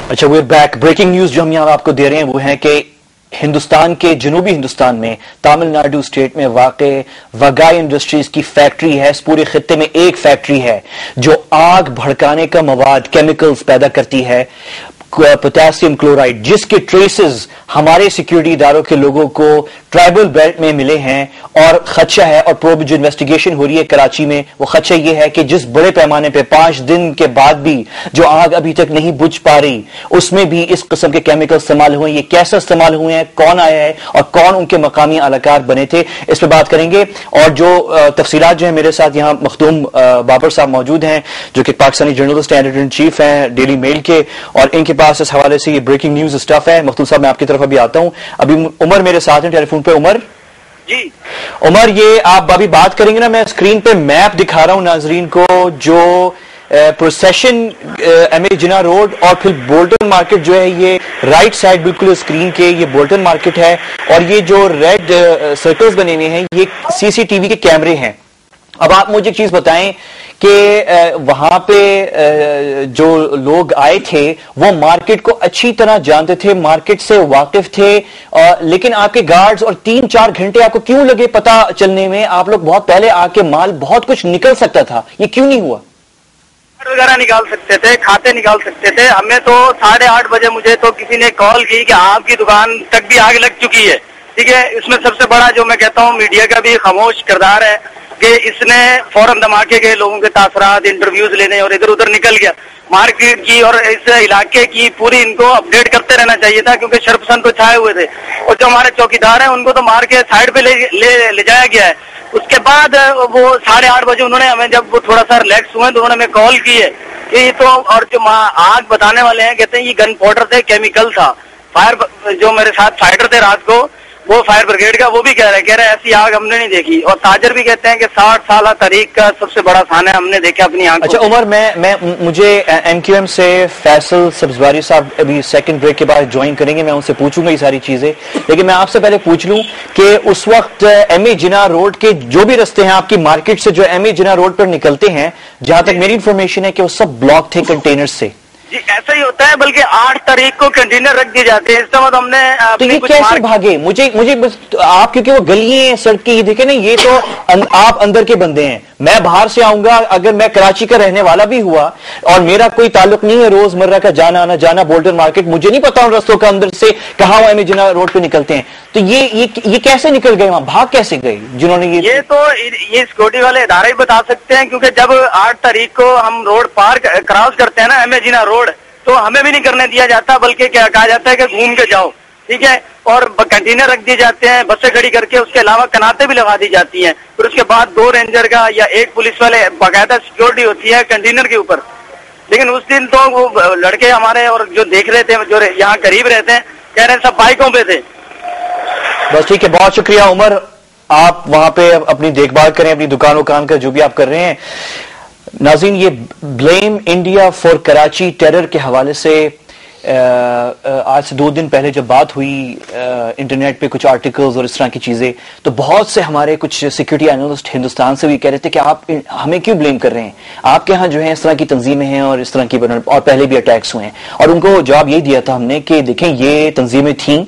अच्छा, we're back. Breaking news जो हम यहाँ आपको दे रहे हैं वो है कि हिंदुस्तान के जनूबी हिंदुस्तान में तमिलनाडु स्टेट में वाक़े वगाई इंडस्ट्रीज की फैक्ट्री है। इस पूरे खित्ते में एक फैक्ट्री है जो आग भड़काने का मवाद केमिकल्स पैदा करती है, पोटेशियम क्लोराइड, जिसके ट्रेसेस हमारे सिक्योरिटी इदारों के लोगों को ट्राइबल बेल्ट में मिले हैं। और खदशा है, और प्रोब जो इन्वेस्टिगेशन हो रही है कराची में, वो खदशा ये है कि जिस बड़े पैमाने पे 5 दिन के बाद भी जो आग अभी तक नहीं बुझ पा रही, उसमें भी इस किस्म के केमिकल इस्तेमाल हुए। ये कैसे इस्तेमाल हुए हैं, कौन आया है और कौन उनके मकामी अलाकार बने थे, इस पर बात करेंगे। और जो तफसीलात जो है, मेरे साथ यहाँ मखदूम बाबर साहब मौजूद हैं जो कि Pakistani journalist editor in chief हैं डेली मेल के, और इनके पास इस हवाले से ये ब्रेकिंग न्यूज स्टफ है। मखदूम साहब, मैं आपकी तरफ अभी आता हूं। अभी उमर मेरे साथ हैं टेलीफोन पे। उमर जी, उमर, ये आप अभी बात करेंगे ना, मैं स्क्रीन पे मैप दिखा रहा हूं नाजरीन को, जो प्रोसेशन एमए जिना रोड और फिर बोल्टन मार्केट जो है, ये राइट साइड बिल्कुल स्क्रीन के ये बोल्टन मार्केट है, और ये जो रेड सर्कल्स बने हुए हैं ये सीसीटीवी के कैमरे हैं। अब आप मुझे एक चीज बताएं कि वहां पे जो लोग आए थे वो मार्केट को अच्छी तरह जानते थे, मार्केट से वाकिफ थे, लेकिन आपके गार्ड्स और 3-4 घंटे आपको क्यों लगे पता चलने में? आप लोग बहुत पहले आके माल बहुत कुछ निकल सकता था, ये क्यों नहीं हुआ? वगैरह निकाल सकते थे, खाते निकाल सकते थे। हमें तो 8:30 बजे मुझे तो किसी ने कॉल की कि आपकी दुकान तक भी आग लग चुकी है। ठीक है, इसमें सबसे बड़ा जो मैं कहता हूँ मीडिया का भी खामोश किरदार है कि इसने फौरन धमाके के लोगों के तासरात इंटरव्यूज लेने और इधर उधर निकल गया। मार्केट की और इस इलाके की पूरी इनको अपडेट करते रहना चाहिए था, क्योंकि शर्पसन तो छाए हुए थे, और जो हमारे चौकीदार हैं उनको तो मार के साइड पे ले जाया गया है। उसके बाद वो 8:30 बजे उन्होंने हमें, जब वो थोड़ा सा रिलैक्स हुए तो उन्होंने हमें कॉल की है कि तो, और जो आग बताने वाले हैं कहते हैं ये गन पाउडर थे, केमिकल था। फायर जो मेरे साथ फाइटर थे रात को, वो फायर ब्रिगेड का, वो भी कह रहे ऐसी आग हमने नहीं देखी। और ताजर भी कहते हैं कि 60 साल तारीख का सबसे बड़ा साना हमने देखा अपनी आंखों। अच्छा उमर, मुझे एमक्यूएम से फैसल सब्जवारी साहब अभी सेकंड ब्रेक के बाद ज्वाइन करेंगे, मैं उनसे पूछूंगा ये सारी चीजें, लेकिन मैं आपसे पहले पूछ लूं कि उस वक्त एमए जिना रोड के जो भी रास्ते हैं आपकी मार्केट से जो एमए जिना रोड पर निकलते हैं, जहां तक मेरी इंफॉर्मेशन है कि वो सब ब्लॉक थे कंटेनर से। जी, ऐसा ही होता है, बल्कि 8 तारीख को कंटेनर रख दिए जाते हैं। इसका मतलब हमने तो ये कैसे भागे? मुझे बस आप, क्योंकि वो गलियां सड़क की देखे ना, ये तो आप अंदर के बंदे हैं, मैं बाहर से आऊंगा, अगर मैं कराची का रहने वाला भी हुआ और मेरा कोई ताल्लुक नहीं है रोजमर्रा का जाना आना जाना बोल्टन मार्केट, मुझे नहीं पता उन रस्तों का अंदर से कहाँ वो जिना रोड पे निकलते हैं, तो ये कैसे निकल गए वहां, भाग कैसे गए जिन्होंने ये तो ये सिक्योरिटी वाले इदारे ही बता सकते हैं, क्योंकि जब 8 तारीख को हम रोड पार क्रॉस करते हैं ना एमए जिना रोड, तो हमें भी नहीं करने दिया जाता, बल्कि क्या कहा जाता है कि घूम के जाओ। ठीक है, और कंटेनर रख दिए जाते हैं, बसें खड़ी करके, उसके अलावा कनाते भी लगा दी जाती हैं। फिर उसके बाद 2 रेंजर का या 1 पुलिस वाले बाकायदा सिक्योरिटी होती है कंटेनर के ऊपर। लेकिन उस दिन तो वो लड़के हमारे और जो देख रहे थे, जो यहाँ करीब रहते हैं, कह रहे हैं सब बाइकों पे थे। बस ठीक है, बहुत शुक्रिया उमर, आप वहां पे अपनी देखभाल करें, अपनी दुकान वकान का जो भी आप कर रहे हैं। नाज़रीन, ये blame India for Karachi terror के हवाले से आज से 2 दिन पहले जब बात हुई इंटरनेट पे कुछ आर्टिकल्स और इस तरह की चीजें, तो बहुत से हमारे कुछ सिक्योरिटी एनालिस्ट हिंदुस्तान से भी कह रहे थे कि आप हमें क्यों ब्लेम कर रहे हैं, आपके यहाँ जो है इस तरह की तंजीमें हैं और इस तरह की, और पहले भी अटैक्स हुए हैं। और उनको जवाब यही दिया था हमने कि देखें, ये तंजीमें थीं,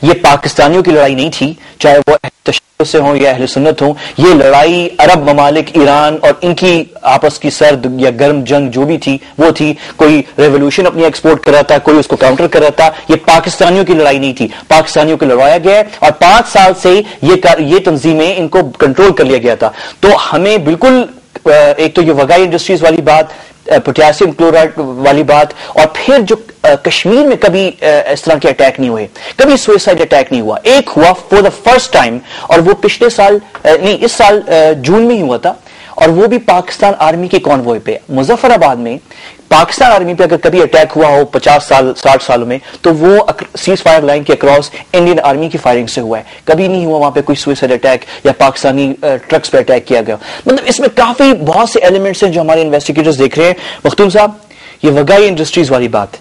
ये पाकिस्तानियों की लड़ाई नहीं थी, चाहे वो तशद्दुद से हो या अहले सुन्नत हो, ये लड़ाई अरब ममालिक, ईरान और इनकी आपस की सर्द या गर्म जंग जो भी थी वो थी। कोई रेवोल्यूशन अपनी एक्सपोर्ट कर रहा था, कोई उसको काउंटर कर रहा था, ये पाकिस्तानियों की लड़ाई नहीं थी, पाकिस्तानियों को लड़वाया गया है और 5 साल से ये तंजीमें इनको कंट्रोल कर लिया गया था। तो हमें बिल्कुल एक तो ये वगाई इंडस्ट्रीज वाली बात, पोटेशियम क्लोराइड वाली बात, और फिर जो कश्मीर में कभी इस तरह के अटैक नहीं हुए, कभी सुसाइड अटैक नहीं हुआ। एक हुआ फॉर द फर्स्ट टाइम, और वो पिछले साल नहीं, इस साल जून में ही हुआ था, और वो भी पाकिस्तान आर्मी के कॉन्वॉय पे। मुजफ्फराबाद में पाकिस्तान आर्मी पे अगर कभी अटैक हुआ हो 50 साल 60 सालों में, तो वो सीज फायर लाइन के अक्रॉस इंडियन आर्मी की फायरिंग से हुआ है, कभी नहीं हुआ वहां पे कोई सुसाइड अटैक या पाकिस्तानी ट्रक्स पे अटैक किया गया। मतलब इसमें काफी बहुत से एलिमेंट्स हैं जो हमारे इन्वेस्टिगेटर्स देख रहे हैं। मखदूम साहब, ये वगाई इंडस्ट्रीज वाली बात,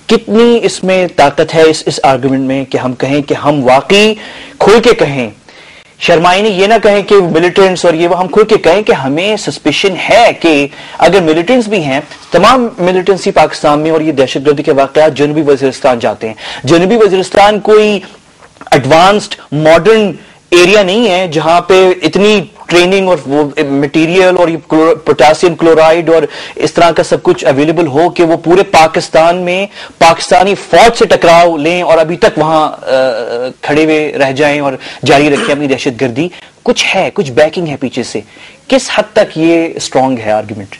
कितनी इसमें ताकत है इस आर्गुमेंट में कि हम कहें कि हम वाकई खोल के कहें شرمائی نے یہ نہ کہیں کہ ملیٹنٹس اور یہ وہ، ہم کھل کے کہیں کہ ہمیں سسپیشن ہے کہ اگر ملیٹنٹس بھی ہیں، تمام ملیٹنسی پاکستان میں اور یہ دہشت گردی کے واقعات جنوبی وزیرستان جاتے ہیں. جنوبی وزیرستان کوئی ایڈوانسڈ ماڈرن ایریا نہیں ہے جہاں پہ اتنی ٹریننگ اور وہ مٹیریل اور پوٹاسیم کلورائڈ اور اس طرح کا سب کچھ اویلیبل ہو کہ وہ پورے پاکستان میں پاکستانی فوج سے ٹکراؤ لیں اور ابھی تک وہاں کھڑے ہوئے رہ جائیں اور جاری رکھیں اپنی دہشت گردی. کچھ ہے، کچھ بیکنگ ہے پیچھے سے. کس حد تک یہ اسٹرانگ ہے آرگیومنٹ؟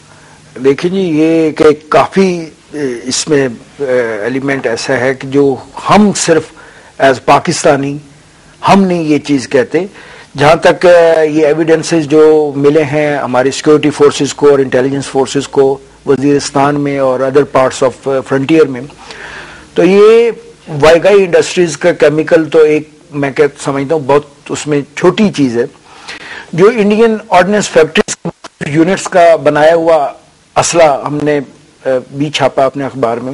دیکھیں جی، یہ کہ کافی اس میں ایلیمنٹ ایسا ہے کہ جو ہم صرف ایز پاکستانی ہم نہیں یہ چیز کہتے. جہاں تک یہ ایویڈنسز جو ملے ہیں ہماری سیکورٹی فورسز کو اور انٹیلیجنس فورسز کو وزیرستان میں اور ادر پارٹس آف فرنٹیئر میں، تو یہ وائگائی انڈسٹریز کا کیمیکل تو ایک میں سمجھتا ہوں بہت اس میں چھوٹی چیز ہے. جو انڈین آرڈننس فیکٹریز یونٹس کا بنایا ہوا اسلحہ ہم نے بھی چھاپا اپنے اخبار میں،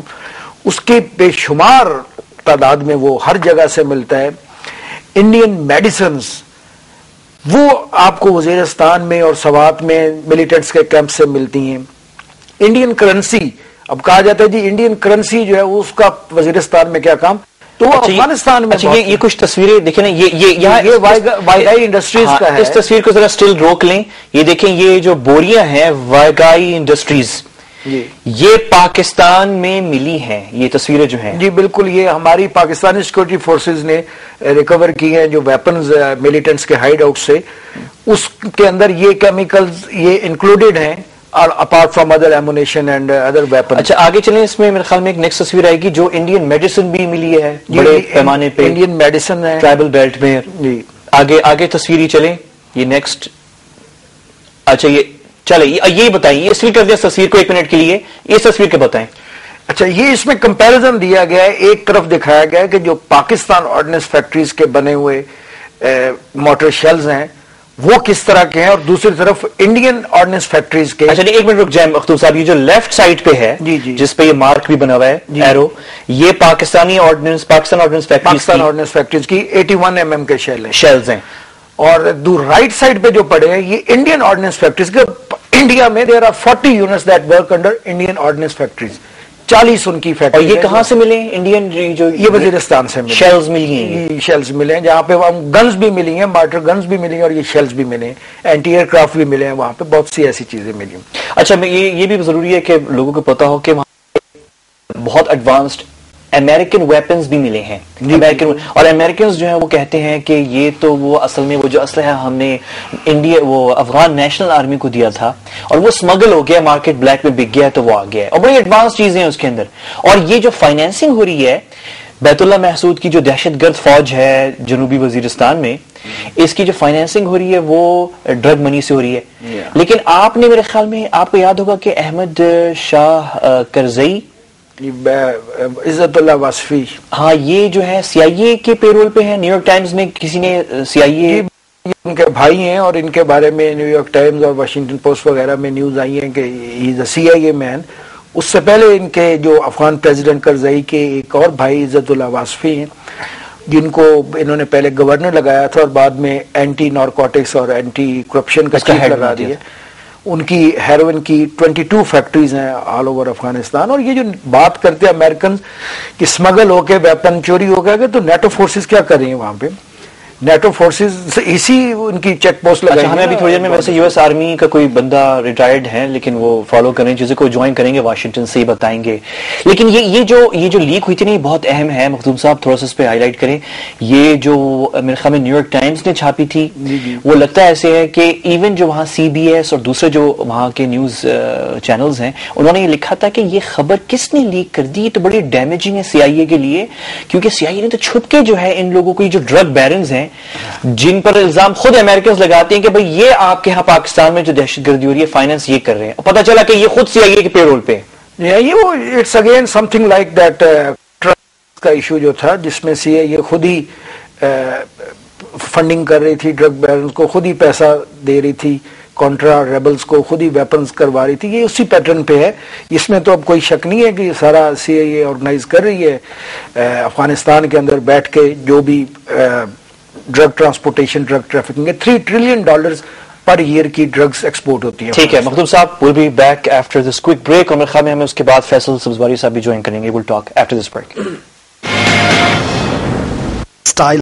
اس کے بے شمار تعداد میں وہ ہر جگہ سے ملتا ہے. انڈین میڈیسنز وہ آپ کو وزیرستان میں اور سوات میں ملیٹنٹس کے کیمپ سے ملتی ہیں. انڈین کرنسی، اب کہا جاتا ہے جی انڈین کرنسی جو ہے اس کا وزیرستان میں کیا کام، تو افغانستان میں یہ کچھ تصویریں دیکھیں نا، یہ وائگائی انڈسٹریز کا ہے. اس تصویر کو ذرا سٹل روک لیں. یہ دیکھیں، یہ جو بوریاں ہیں وائگائی انڈسٹریز، یہ پاکستان میں ملی ہیں. یہ تصویریں جو ہیں جی بالکل، یہ ہماری پاکستانی سیکورٹی فورسز نے ریکور کی ہیں جو ویپنز ملیٹنٹس کے ہائیڈ آؤٹ سے. اس کے اندر یہ کیمیکلز یہ انکلوڈیڈ ہیں اور apart from other ammunition and other weapon. اچھا آگے چلیں. اس میں میرے خیال میں ایک نیکسٹ تصویر آئے گی جو انڈین میڈیسن بھی ملی ہے بڑے پیمانے پہ، انڈین میڈیسن ہے ٹرائبل بیلٹ میں. جی آگے تصویر ہی چلیں. یہ نیکسٹ. اچھا یہ چلے یہی بتائیں، یہ اسٹل کر دیا تصویر کو ایک منٹ کے لیے، اس تصویر کے بتائیں. اچھا یہ اس میں کمپیریزن دیا گیا ہے. ایک طرف دکھایا گیا ہے کہ جو پاکستان آرڈننس فیکٹریز کے بنے ہوئے موٹر شیلز ہیں وہ کس طرح کے ہیں، اور دوسری طرف انڈین آرڈننس فیکٹریز کے. اچھا ایک منٹ رک جائیں مختوم صاحب. یہ جو لیفٹ سائڈ پہ ہے جس پہ یہ مارک بھی بنا ہوا ہے ایرو، یہ پاکستان آرڈننس فیکٹریز کی 81 mm کے شیلز ہیں. اور رائٹ سائڈ پہ جو پڑے ہیں یہ انڈین آرڈننس فیکٹریز کے. انڈیا میں there are 40 units that work under Indian ordnance factories, 40 ان کی فیکٹری. اور یہ کہاں سے ملے؟ انڈین جو یہ وزیرستان سے ملے. شیلز ملی ہیں، شیلز ملے ہیں جہاں پہ گنز بھی ملی ہیں، مارٹر گنز بھی ملی ہیں اور یہ شیلز بھی ملے ہیں، اینٹی ایئر کرافٹ بھی ملے ہیں. وہاں پہ بہت سی ایسی چیزیں ملی ہیں. اچھا یہ بھی ضروری ہے کہ لوگوں کو پتا ہو کہ وہاں بہت ایڈوانسڈ امریکن ویپنز بھی ملے ہیں. اور امریکنز جو ہیں وہ کہتے ہیں کہ یہ تو وہ اصل میں وہ جو اسلحہ ہم نے وہ افغان نیشنل آرمی کو دیا تھا اور وہ اسمگل ہو گیا، مارکیٹ بلیک میں بک گیا تو وہ آ گیا ہے، اور بڑی ایڈوانس چیزیں ہیں اس کے اندر. اور یہ جو فائنینسنگ ہو رہی ہے بیت اللہ محسود کی جو دہشت گرد فوج ہے جنوبی وزیرستان میں، اس کی جو فائنینسنگ ہو رہی ہے وہ ڈرگ منی سے ہو رہی ہے. لیکن آپ نے میرے خیال میں آپ کو یاد ہوگا کہ احمد شاہ کرزئی، عزت اللہ واسفی، ہاں یہ جو ہے سی آئی اے کے پیرول پہ ہیں. نیو یارک ٹائمز میں کسی نے سی آئی اے ان کے بھائی ہیں اور ان کے بارے میں نیو یارک ٹائمز اور واشنگٹن پوسٹ وغیرہ میں نیوز آئی ہیں کہ ہی از اے سی آئی اے مین. اس سے پہلے ان کے جو افغان پریزیڈنٹ کرزئی کے ایک اور بھائی عزت اللہ واسفی ہیں جن کو انہوں نے پہلے گورنر لگایا تھا اور بعد میں اینٹی نارکوٹکس اور اینٹی کرپشن کا چیف لگا دیا. ان کی ہیروئن کی 22 فیکٹریز ہیں آل اوور افغانستان. اور یہ جو بات کرتے ہیں امریکن کہ اسمگل ہو کے ویپن چوری ہو گیا، تو نیٹو فورسز کیا کر رہی ہیں وہاں پہ؟ نیٹو فورسز اسی ان کی چیک پوسٹ لگائی. ہمیں ابھی تھوڑی دیر میں ویسے یو ایس آرمی کا کوئی بندہ ریٹائرڈ ہے لیکن وہ فالو کریں چیزیں کو جوائن کریں گے، واشنگٹن سے ہی بتائیں گے. لیکن یہ جو لیک ہوئی تھی نا، یہ بہت اہم ہے. مختوم صاحب تھوڑا سا اس پہ ہائی لائٹ کریں. یہ جو میرے خیال میں نیو یارک ٹائمز نے چھاپی تھی، وہ لگتا ہے ایسے ہے کہ ایون جو وہاں سی بی ایس اور دوسرے جو وہاں کے نیوز چینلز ہیں انہوں نے یہ لکھا تھا کہ یہ خبر کس نے لیک کر دی، تو بڑی ڈیمیجنگ ہے سی آئی اے کے لیے، کیونکہ سی آئی اے نے تو چھپ کے جو ہے ان لوگوں کو، یہ جو ڈرگ بیرنز ہیں جن پر الزام خود امریکنز لگاتے ہیں کہ بھئی یہ آپ کے ہاں پاکستان میں جو دہشت گردی ہو رہی ہے فائنانس یہ کر رہے ہیں، اور پتہ چلا کہ یہ خود سی آئی اے کے پیرول پہ. یہ وہ it's again something like that کا ایشو جو تھا جس میں سی آئی اے خود ہی فنڈنگ کر رہی تھی، ڈرگ بیرنز کو خود ہی پیسہ دے رہی تھی، کانٹرا ریبلز کو خود ہی ویپنز کروا رہی تھی. یہ اسی پیٹرن پہ ہے. اس میں تو اب کوئی شک نہیں ہے کہ یہ سارا سی آئی اے آرگنائز کر رہی ہے افغانستان کے اندر بیٹھ کے جو بھی ड्रग ट्रांसपोर्टेशन, ड्रग ट्रैफिकिंग है। $3 ट्रिलियन पर ईयर की ड्रग्स एक्सपोर्ट होती है। ठीक है मखदूम साहब, will be back after this quick break और मेरे ख्याल में हमें उसके बाद फैसल सब्जवारी साहब भी ज्वाइन करेंगे। Will talk after this break. Style